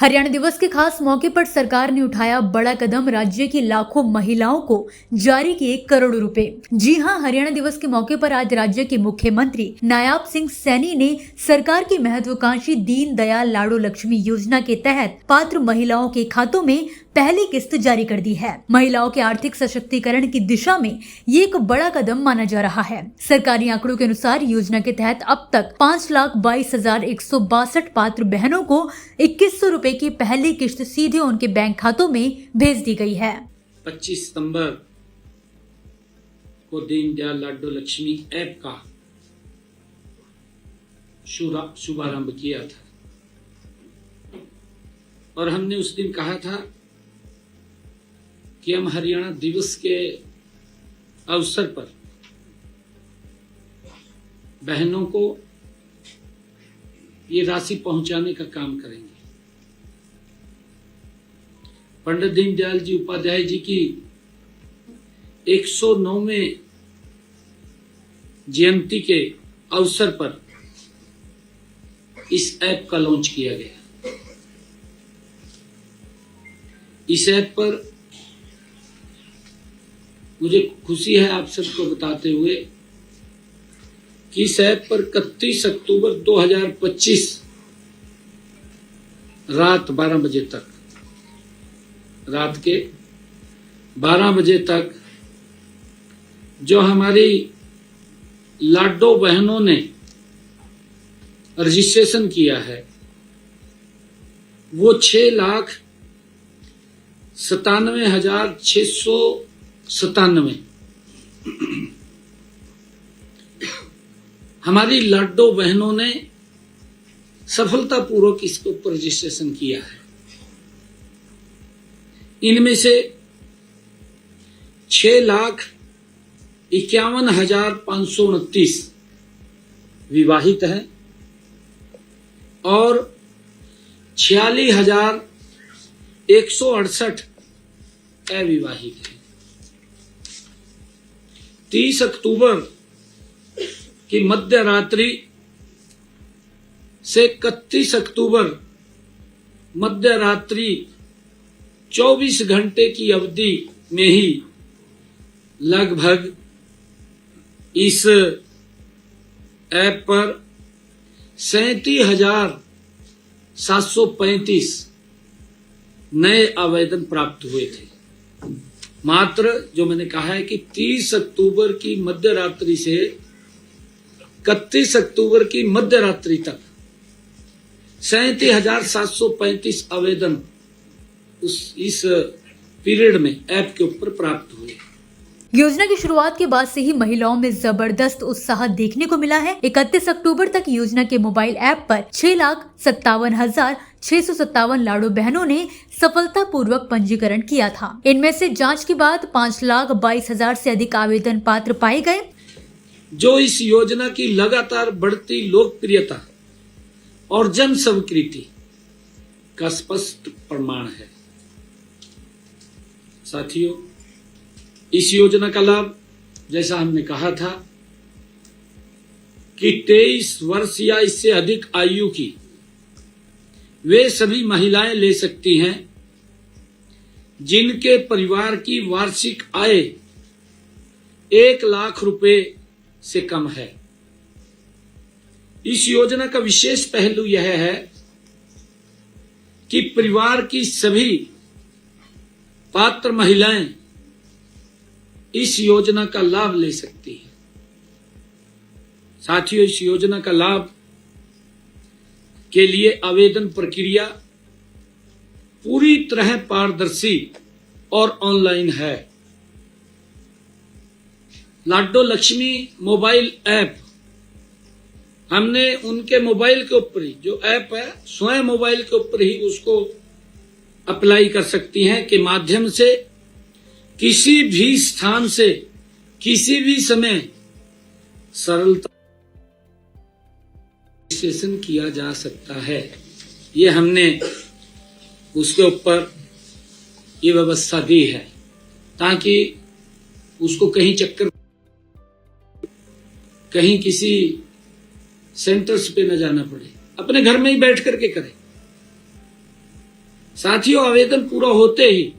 हरियाणा दिवस के खास मौके पर सरकार ने उठाया बड़ा कदम। राज्य की लाखों महिलाओं को जारी किए करोड़ों रुपए। जी हां, हरियाणा दिवस के मौके पर आज राज्य के मुख्यमंत्री नायब सिंह सैनी ने सरकार की महत्वाकांक्षी दीन दयाल लाडो लक्ष्मी योजना के तहत पात्र महिलाओं के खातों में पहली किस्त जारी कर दी है। महिलाओं के आर्थिक सशक्तिकरण की दिशा में ये एक बड़ा कदम माना जा रहा है। सरकारी आंकड़ों के अनुसार योजना के तहत अब तक 5,22,162 पात्र बहनों को 2100 रुपए की पहली किस्त सीधे उनके बैंक खातों में भेज दी गई है। 25 सितंबर को दीनदयाल लाडो लक्ष्मी ऐप का शुभारंभ किया था और हमने उस दिन कहा था कि हम हरियाणा दिवस के अवसर पर बहनों को ये राशि पहुंचाने का काम करेंगे। पंडित दीनदयाल जी उपाध्याय जी की 109वें जयंती के अवसर पर इस ऐप का लॉन्च किया गया। इस ऐप पर मुझे खुशी है आप सबको बताते हुए कि इस ऐप पर 31 अक्टूबर 2025 रात 12 बजे तक, रात के 12 बजे तक जो हमारी लाडो बहनों ने रजिस्ट्रेशन किया है वो 6,97,697 हमारी लाडो बहनों ने सफलतापूर्वक इसके ऊपर रजिस्ट्रेशन किया है। इनमें से 6,51,529 विवाहित हैं और 46,168 अविवाहित हैं। 30 अक्टूबर की मध्य रात्रि से 31 अक्टूबर मध्य रात्रि 24 घंटे की अवधि में ही लगभग इस ऐप पर 37,735 नए आवेदन प्राप्त हुए थे। मात्र जो मैंने कहा है कि 30 अक्टूबर की मध्य रात्रि से 31 अक्टूबर की मध्य रात्रि तक 37,735 आवेदन इस पीरियड में ऐप के ऊपर प्राप्त हुए। योजना की शुरुआत के बाद से ही महिलाओं में जबरदस्त उत्साह देखने को मिला है। 31 अक्टूबर तक योजना के मोबाइल ऐप पर 6,57,657 लाडो बहनों ने सफलतापूर्वक पंजीकरण किया था। इनमें से जांच के बाद 5,22,000 से अधिक आवेदन पात्र पाए गए, जो इस योजना की लगातार बढ़ती लोकप्रियता और जन स्वीकृति का स्पष्ट प्रमाण है। साथियों, इस योजना का लाभ, जैसा हमने कहा था कि 23 वर्ष या इससे अधिक आयु की वे सभी महिलाएं ले सकती हैं जिनके परिवार की वार्षिक आय 1 लाख रुपए से कम है। इस योजना का विशेष पहलू यह है कि परिवार की सभी पात्र महिलाएं इस योजना का लाभ ले सकती है। साथियों, इस योजना का लाभ के लिए आवेदन प्रक्रिया पूरी तरह पारदर्शी और ऑनलाइन है। लाडो लक्ष्मी मोबाइल ऐप हमने उनके मोबाइल के ऊपर ही, जो ऐप है स्वयं मोबाइल के ऊपर ही उसको अप्लाई कर सकती हैं के माध्यम से किसी भी स्थान से किसी भी समय सरलता रजिस्ट्रेशन किया जा सकता है। ये हमने उसके ऊपर ये व्यवस्था दी है ताकि उसको कहीं चक्कर, कहीं किसी सेंटर्स पे न जाना पड़े, अपने घर में ही बैठ करके करें। साथियों, आवेदन पूरा होते ही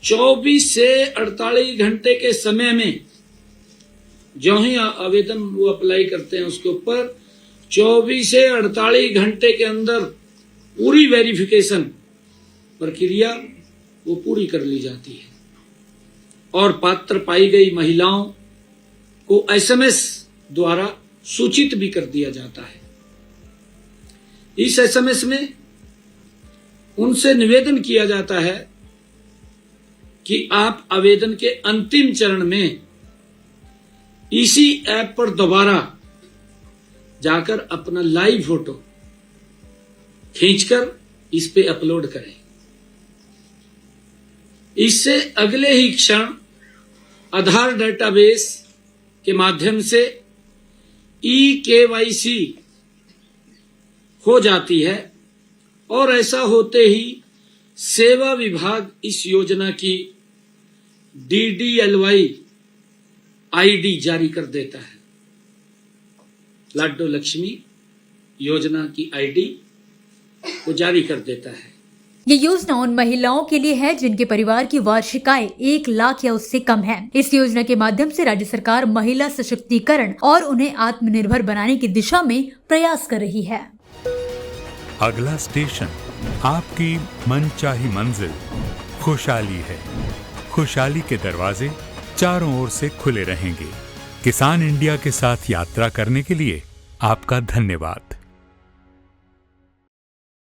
24 से 48 घंटे के समय में, जो ही आवेदन वो अप्लाई करते हैं उसके ऊपर 24 से 48 घंटे के अंदर पूरी वेरिफिकेशन प्रक्रिया वो पूरी कर ली जाती है और पात्र पाई गई महिलाओं को SMS द्वारा सूचित भी कर दिया जाता है। इस SMS में उनसे निवेदन किया जाता है कि आप आवेदन के अंतिम चरण में इसी ऐप पर दोबारा जाकर अपना लाइव फोटो खींचकर इस पे अपलोड करें। इससे अगले ही क्षण आधार डेटाबेस के माध्यम से eKYC हो जाती है और ऐसा होते ही सेवा विभाग इस योजना की DDLY ID जारी कर देता है। लाडो लक्ष्मी योजना की ID को जारी कर देता है। ये योजना उन महिलाओं के लिए है जिनके परिवार की वार्षिक आय 1 लाख या उससे कम है। इस योजना के माध्यम से राज्य सरकार महिला सशक्तिकरण और उन्हें आत्मनिर्भर बनाने की दिशा में प्रयास कर रही है। अगला स्टेशन आपकी मनचाही मंजिल खुशहाली है। खुशहाली के दरवाजे चारों ओर से खुले रहेंगे। किसान इंडिया के साथ यात्रा करने के लिए आपका धन्यवाद।